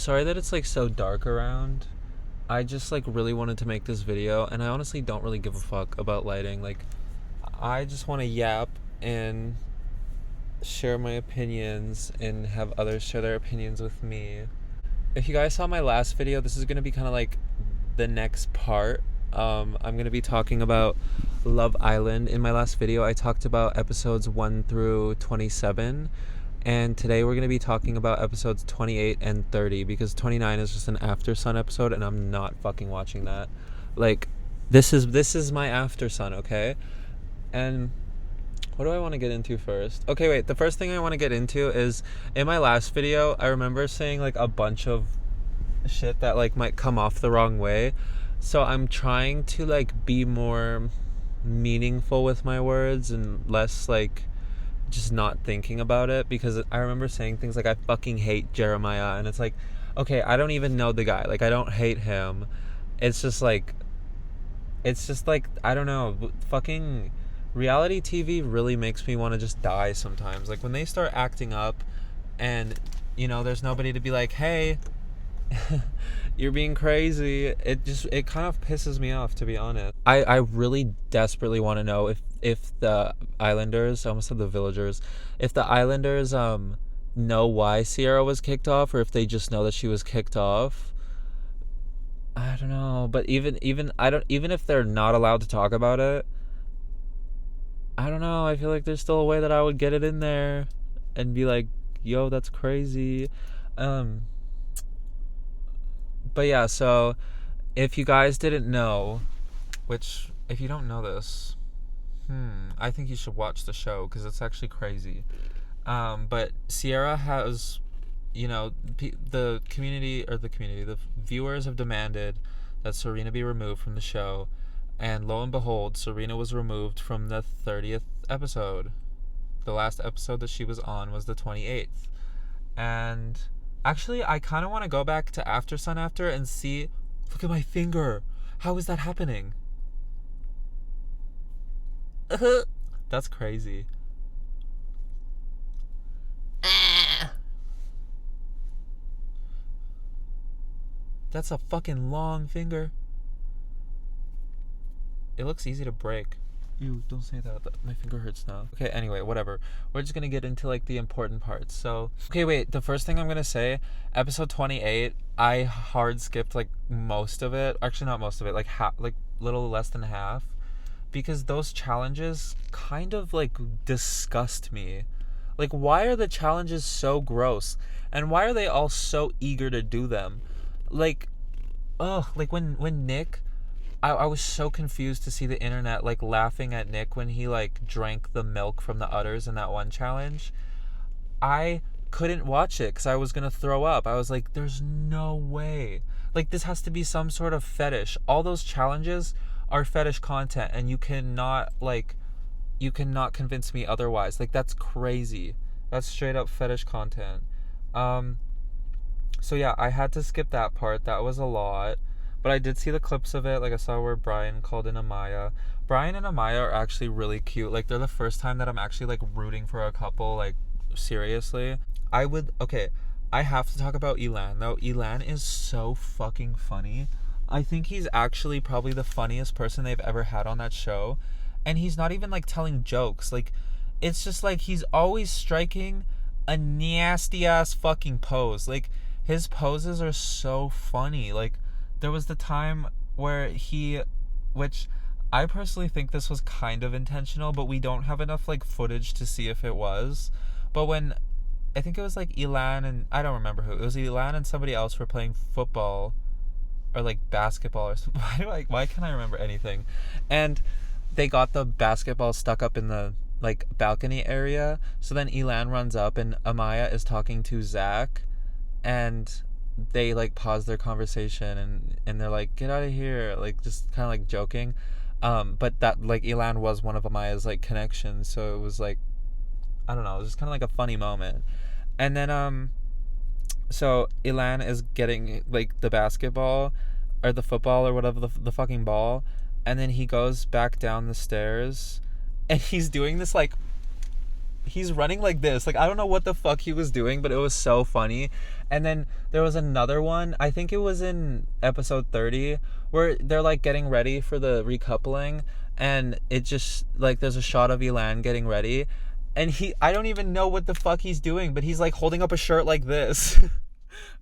Sorry that it's like so dark around. I just like really wanted to make this video, and I honestly don't really give a fuck about lighting. Like, I just want to yap and share my opinions and have others share their opinions with me. If you guys saw my last video, this is going to be kind of like the next part. I'm going to be talking about Love Island. In my last video, I talked about episodes 1 through 27. And today we're going to be talking about episodes 28 and 30 because 29 is just an After Sun episode and I'm not fucking watching that. Like, this is my After Sun, okay? And what do I want to get into first? Okay, wait. The first thing I want to get into is, in my last video, I remember saying like a bunch of shit that like might come off the wrong way. So I'm trying to like be more meaningful with my words and less like just not thinking about it, because I remember saying things like I fucking hate Jeremiah, and it's like, okay, I don't even know the guy. Like, I don't hate him. It's just like I don't know, fucking reality TV really makes me want to just die sometimes. Like, when they start acting up and, you know, there's nobody to be like, hey, you're being crazy. It kind of pisses me off, to be honest. I really desperately want to know if the Islanders, I almost said the Villagers, if the Islanders know why Sierra was kicked off, or if they just know that she was kicked off. I don't know, but even if they're not allowed to talk about it, I don't know, I feel like there's still a way that I would get it in there and be like, yo, that's crazy. But yeah, so if you guys didn't know, which if you don't know this, I think you should watch the show because it's actually crazy. But Sierra has, you know, the viewers have demanded that Serena be removed from the show, and lo and behold, Serena was removed from the 30th episode. The last episode that she was on was the 28th, and actually, I kind of want to go back to After Sun after and see. Look at my finger. How is that happening? That's crazy. That's a fucking long finger. It looks easy to break. Ew, don't say that. My finger hurts now. Okay, anyway, whatever. We're just gonna get into like the important parts. So, okay, wait. The first thing I'm gonna say, episode 28, I hard skipped like most of it. Actually, not most of it. Like little less than half, because those challenges kind of like disgust me. Like, why are the challenges so gross, and why are they all so eager to do them? Like, like when Nick. I was so confused to see the internet like laughing at Nick when he like drank the milk from the udders in that one challenge. I couldn't watch it because I was gonna throw up. I was like, there's no way. Like, this has to be some sort of fetish. All those challenges are fetish content, and you cannot convince me otherwise. Like, that's crazy. That's straight up fetish content. So yeah, I had to skip that part. That was a lot. But I did see the clips of it. Like, I saw where Brian called in Amaya. Brian and Amaya are actually really cute. Like, they're the first time that I'm actually, like, rooting for a couple, like, seriously. I have to talk about Elan, though. Elan is so fucking funny. I think he's actually probably the funniest person they've ever had on that show. And he's not even, like, telling jokes. Like, it's just, like, he's always striking a nasty-ass fucking pose. Like, his poses are so funny. Like, there was the time where which I personally think this was kind of intentional, but we don't have enough like footage to see if it was. But when, I think it was like Elan and, I don't remember who, it was Elan and somebody else were playing football or like basketball or something. Why can't I remember anything? And they got the basketball stuck up in the like balcony area. So then Elan runs up and Amaya is talking to Zach, and they like pause their conversation and they're like, get out of here, like just kind of like joking, but that like Elan was one of Amaya's like connections, so it was like, I don't know, it was just kind of like a funny moment. And then so Elan is getting like the basketball or the football or whatever, the fucking ball, and then he goes back down the stairs and he's doing this like he's running like this. Like, I don't know what the fuck he was doing, but it was so funny. And then there was another one, I think it was in episode 30, where they're like getting ready for the recoupling, and it just like there's a shot of Elan getting ready, and I don't even know what the fuck he's doing, but he's like holding up a shirt like this.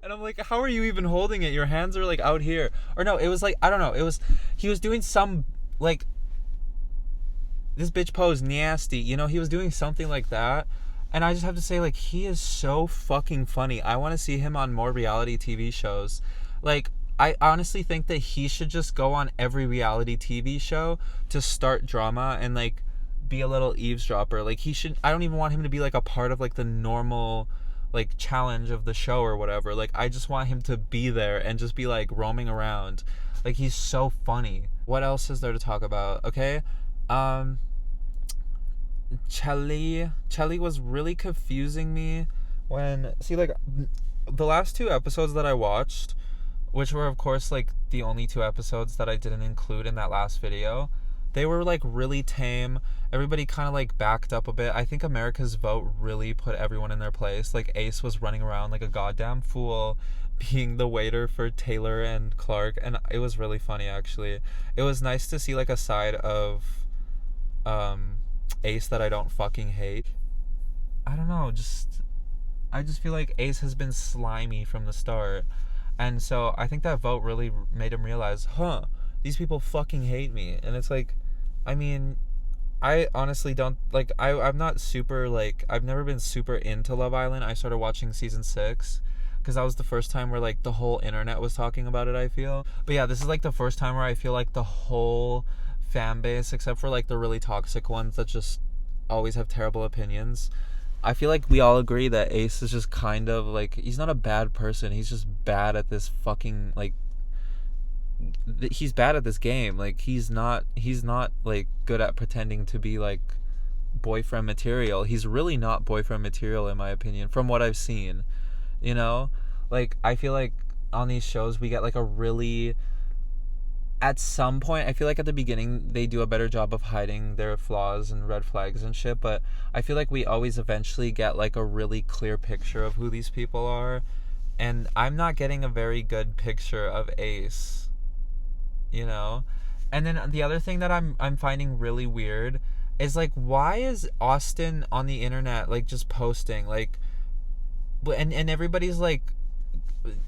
And I'm like, how are you even holding it? Your hands are like out here. Or no, it was like, I don't know, he was doing some like, this bitch pose nasty, you know, he was doing something like that. And I just have to say, like, he is so fucking funny. I want to see him on more reality TV shows. Like, I honestly think that he should just go on every reality TV show to start drama and, like, be a little eavesdropper. Like, I don't even want him to be, like, a part of, like, the normal, like, challenge of the show or whatever. Like, I just want him to be there and just be, like, roaming around. Like, he's so funny. What else is there to talk about? Okay, Chelly was really confusing me when, see, like, the last 2 episodes that I watched, which were of course like the only 2 episodes that I didn't include in that last video, they were like really tame. Everybody kind of like backed up a bit. I think America's Vote really put everyone in their place. Like, Ace was running around like a goddamn fool, being the waiter for Taylor and Clark, and it was really funny actually. It was nice to see like a side of Ace that I don't fucking hate. I don't know, I just feel like Ace has been slimy from the start. And so I think that vote really made him realize, these people fucking hate me. And it's like, I mean, I honestly don't, like, I'm not super, like, I've never been super into Love Island. I started watching season 6 because that was the first time where, like, the whole internet was talking about it, I feel. But yeah, this is, like, the first time where I feel like the whole fan base, except for, like, the really toxic ones that just always have terrible opinions, I feel like we all agree that Ace is just kind of, like, he's not a bad person. He's just bad at this fucking, like, he's bad at this game. Like, he's not, like, good at pretending to be, like, boyfriend material. He's really not boyfriend material, in my opinion, from what I've seen, you know? Like, I feel like on these shows we get, like, a really, at some point, I feel like at the beginning they do a better job of hiding their flaws and red flags and shit, but I feel like we always eventually get like a really clear picture of who these people are, and I'm not getting a very good picture of Ace, you know? And then the other thing that I'm finding really weird is, like, why is Austin on the internet, like, just posting, like, and everybody's like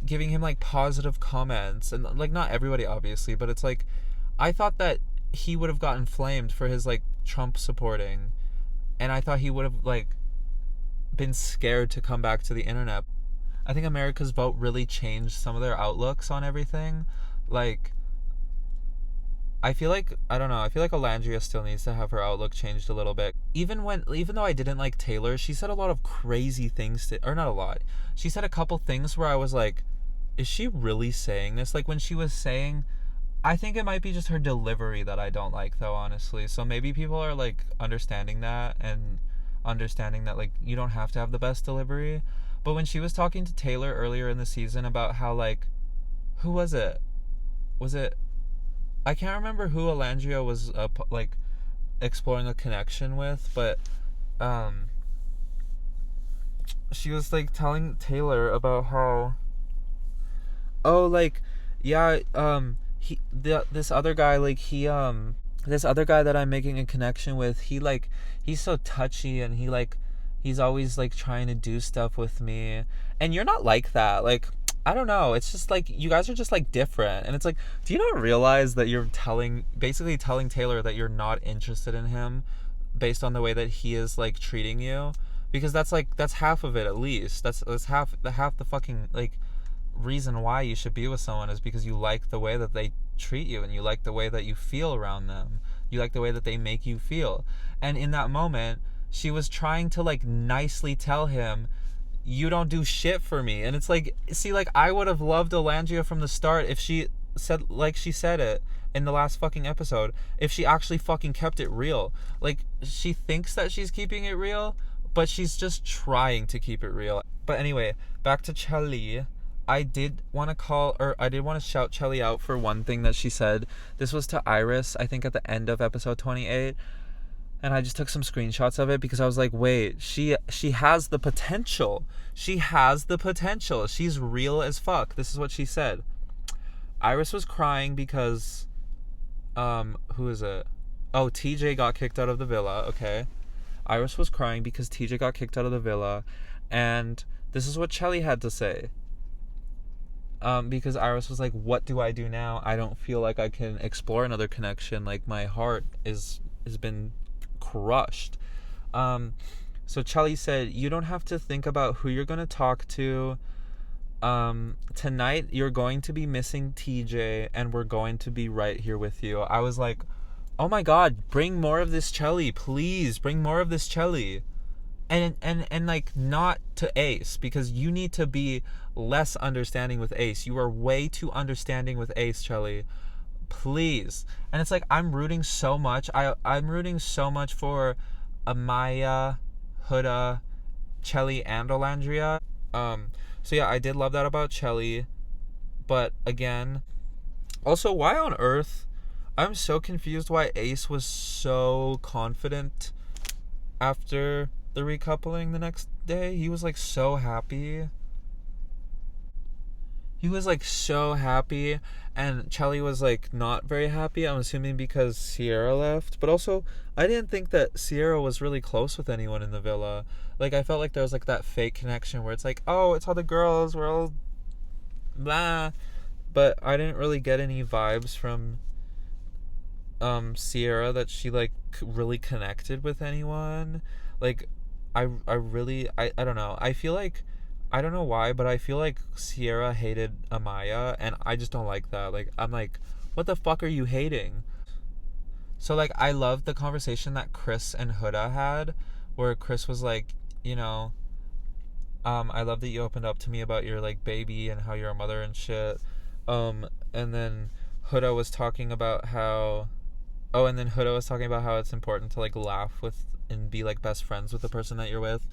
giving him like positive comments, and like not everybody obviously, but it's like I thought that he would have gotten flamed for his like Trump supporting, and I thought he would have like been scared to come back to the internet. I think America's Vote really changed some of their outlooks on everything. Like, I feel like, I don't know, I feel like Alandria still needs to have her outlook changed a little bit. Even though I didn't like Taylor, she said a lot of crazy things or not a lot. She said a couple things where I was like, is she really saying this? Like, when she was saying, I think it might be just her delivery that I don't like, though, honestly. So maybe people are like understanding that, and understanding that, like, you don't have to have the best delivery. But when she was talking to Taylor earlier in the season about how, like, who was it? I can't remember who Alandria was like exploring a connection with, but she was like telling Taylor about how, this other guy that I'm making a connection with, he's so touchy, and he's always like trying to do stuff with me, and you're not like that. Like, I don't know, it's just like you guys are just like different, and it's like, do you not realize that you're basically telling Taylor that you're not interested in him based on the way that he is like treating you? Because that's half of it, at least. That's half the fucking like reason why you should be with someone, is because you like the way that they treat you, and you like the way that you feel around them. You like the way that they make you feel. And in that moment, she was trying to like nicely tell him, you don't do shit for me. And it's like, see, like, I would have loved Alandria from the start if she said, like she said it in the last fucking episode, if she actually fucking kept it real. Like, she thinks that she's keeping it real, but she's just trying to keep it real. But anyway, back to Chelly. I did want to shout Chelly out for one thing that she said. This was to Iris, I think at the end of episode 28. And I just took some screenshots of it because I was like, wait, she has the potential. She has the potential. She's real as fuck. This is what she said. Iris was crying because who is it? Oh, TJ got kicked out of the villa. Okay. Iris was crying because TJ got kicked out of the villa, and this is what Chelly had to say. Because Iris was like, what do I do now? I don't feel like I can explore another connection. Like, my heart has been crushed. So Chelly said, you don't have to think about who you're going to talk to. Tonight you're going to be missing TJ, and we're going to be right here with you. I was like, oh my god, bring more of this Chelly, please bring more of this Chelly. And like, not to Ace, because you need to be less understanding with Ace. You are way too understanding with Ace, Chelly. Please. And it's like, I'm rooting so much. I'm rooting so much for Amaya, Huda, Chelly, and Olandria. So yeah, I did love that about Chelly. But again, also, why on earth? I'm so confused why Ace was so confident after the recoupling the next day. He was like so happy. He was like so happy, and Chelly was like not very happy. I'm assuming because Sierra left. But also, I didn't think that Sierra was really close with anyone in the villa. Like, I felt like there was like that fake connection where it's like, oh, it's all the girls, we're all blah. But I didn't really get any vibes from Sierra that she like really connected with anyone. Like, I don't know. I feel like, I don't know why, but I feel like Sierra hated Amaya, and I just don't like that. Like, I'm like, what the fuck are you hating? So like, I love the conversation that Chris and Huda had, where Chris was like, you know, I love that you opened up to me about your like baby and how you're a mother and shit. And then Huda was talking about how it's important to like laugh with and be like best friends with the person that you're with.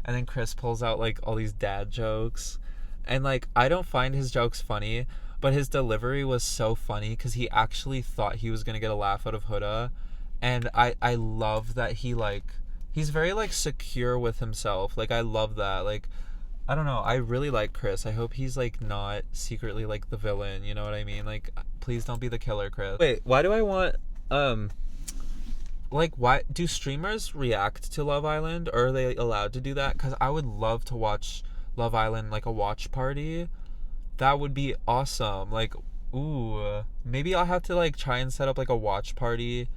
And then Chris pulls out like all these dad jokes, and like, I don't find his jokes funny, but his delivery was so funny because he actually thought he was gonna get a laugh out of Huda. And I love that he's very like secure with himself. Like, I love that. Like, I don't know, I really like Chris. I hope he's like not secretly like the villain, you know what I mean? Like, please don't be the killer, Chris. Wait, why do I want like, why do streamers react to Love Island, or are they allowed to do that? Because I would love to watch Love Island, like a watch party. That would be awesome. Like, ooh, maybe I'll have to like try and set up like a watch party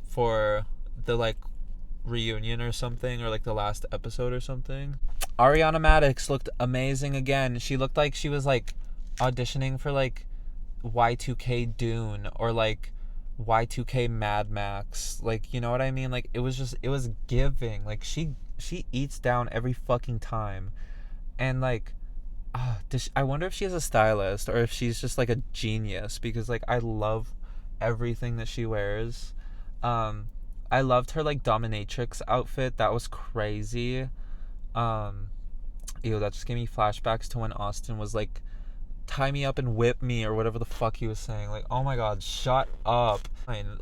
for the like reunion or something, or like the last episode or something. Ariana Madix looked amazing again. She looked like she was like auditioning for like Y2K Dune, or like Y2K Mad Max. Like, you know what I mean? Like, it was giving. Like, she eats down every fucking time. And like, I wonder if she has a stylist, or if she's just like a genius, because like, I love everything that she wears. I loved her like dominatrix outfit. That was crazy. That just gave me flashbacks to when Austin was like, tie me up and whip me, or whatever the fuck he was saying. Like, oh my god, shut up.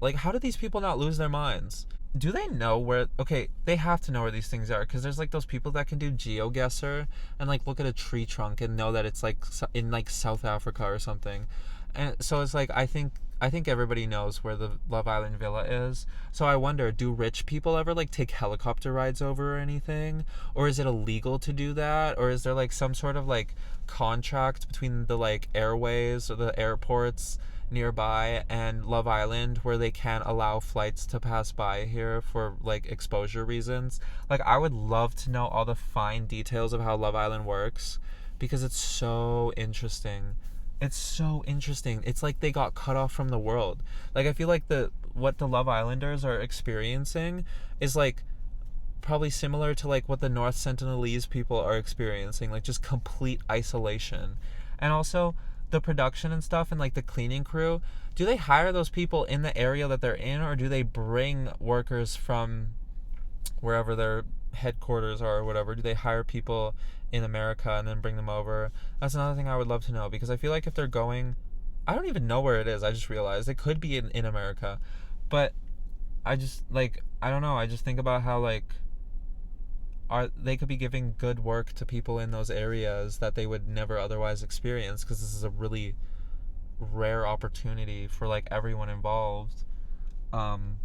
Like, how do these people not lose their minds? Do they know where... Okay, they have to know where these things are, because there's like those people that can do GeoGuessr and like look at a tree trunk and know that it's like in like South Africa or something. And so it's like, I think everybody knows where the Love Island villa is. So I wonder, do rich people ever like take helicopter rides over or anything? Or is it illegal to do that? Or is there like some sort of like contract between the like airways or the airports nearby and Love Island where they can't allow flights to pass by here for like exposure reasons? Like, I would love to know all the fine details of how Love Island works, because it's so interesting. It's so interesting. It's like they got cut off from the world. Like, I feel like what the Love Islanders are experiencing is like probably similar to like what the North Sentinelese people are experiencing, like just complete isolation. And also the production and stuff, and like the cleaning crew, do they hire those people in the area that they're in, or do they bring workers from wherever their headquarters are or whatever? Do they hire people in America and then bring them over? That's another thing I would love to know, because I feel like if they're going, I don't even know where it is, I just realized it could be in America, but I just like, I don't know, I just think about how like they could be giving good work to people in those areas that they would never otherwise experience, because this is a really rare opportunity for like everyone involved. um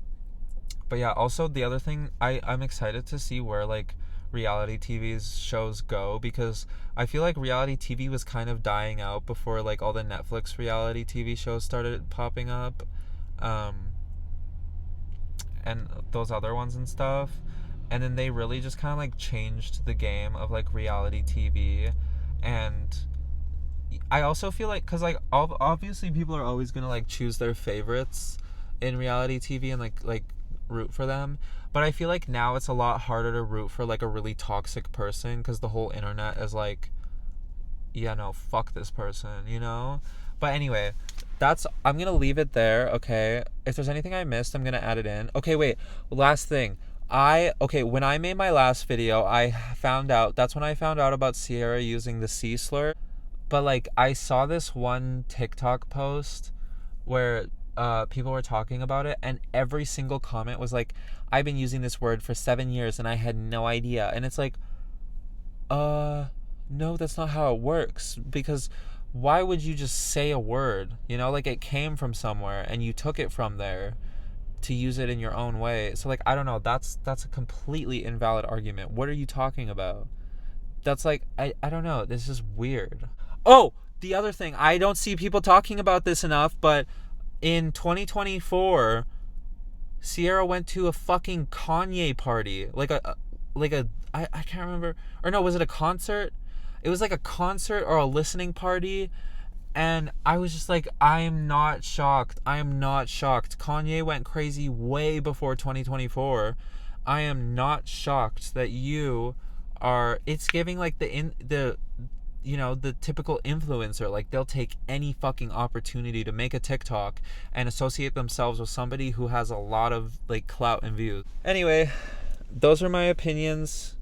but yeah, also the other thing, I'm excited to see where like reality TV's shows go, because I feel like reality TV was kind of dying out before like all the Netflix reality TV shows started popping up, um and those other ones and stuff. And then they really just kind of like changed the game of like reality TV. And I also feel like, because like obviously people are always gonna like choose their favorites in reality TV and like root for them, but I feel like now it's a lot harder to root for like a really toxic person, because the whole internet is like, yeah, no, fuck this person, you know. But anyway, I'm gonna leave it there. Okay, if there's anything I missed, I'm gonna add it in. Okay, wait, last thing. When I made my last video, that's when I found out about Sierra using the C slur. But like, I saw this one TikTok post where people were talking about it, and every single comment was like, I've been using this word for 7 years and I had no idea. And it's like, no, that's not how it works. Because why would you just say a word? You know, like, it came from somewhere and you took it from there to use it in your own way. So like, I don't know, that's a completely invalid argument. What are you talking about? That's like, I don't know, this is weird. Oh, the other thing, I don't see people talking about this enough, but in 2024, Sierra went to a fucking Kanye party. I can't remember. Or no, was it a concert? It was like a concert or a listening party. And I was just like, I am not shocked. I am not shocked. Kanye went crazy way before 2024. I am not shocked that you are. It's giving like the the typical influencer. Like, they'll take any fucking opportunity to make a TikTok and associate themselves with somebody who has a lot of like clout and views. Anyway, those are my opinions.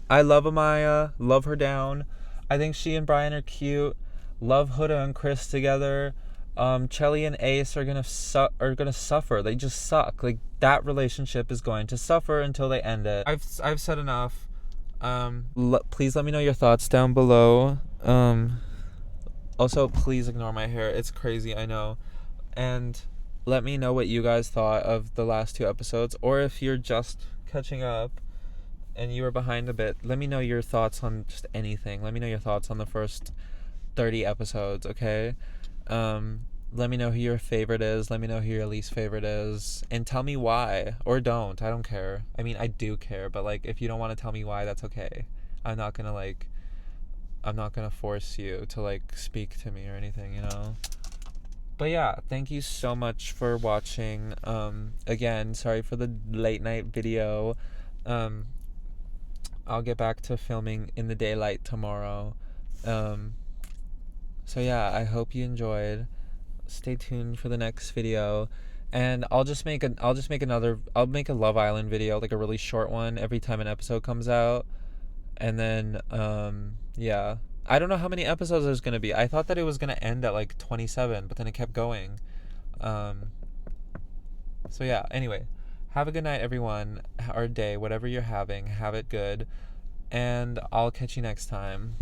I love Amaya, love her down. I think she and Brian are cute. Love Huda and Chris together. Chelly and Ace are gonna suffer. They just suck. Like, that relationship is going to suffer until they end it. I've said enough. Please let me know your thoughts down below. Also, please ignore my hair. It's crazy, I know. And let me know what you guys thought of the last 2 episodes, or if you're just catching up and you were behind a bit, let me know your thoughts on just anything. Let me know your thoughts on the first 30 episodes, okay? Let me know who your favorite is. Let me know who your least favorite is. And tell me why. Or don't. I don't care. I mean, I do care. But, like, if you don't want to tell me why, that's okay. I'm not gonna force you to, like, speak to me or anything, you know? But, yeah. Thank you so much for watching. Again, sorry for the late night video. I'll get back to filming in the daylight tomorrow. So yeah, I hope you enjoyed. Stay tuned for the next video, and I'll make a Love Island video, like a really short one, every time an episode comes out. And then yeah, I don't know how many episodes there's gonna be. I thought that it was gonna end at like 27, but then it kept going. So yeah, anyway, have a good night, everyone, or day, whatever you're having. Have it good, and I'll catch you next time.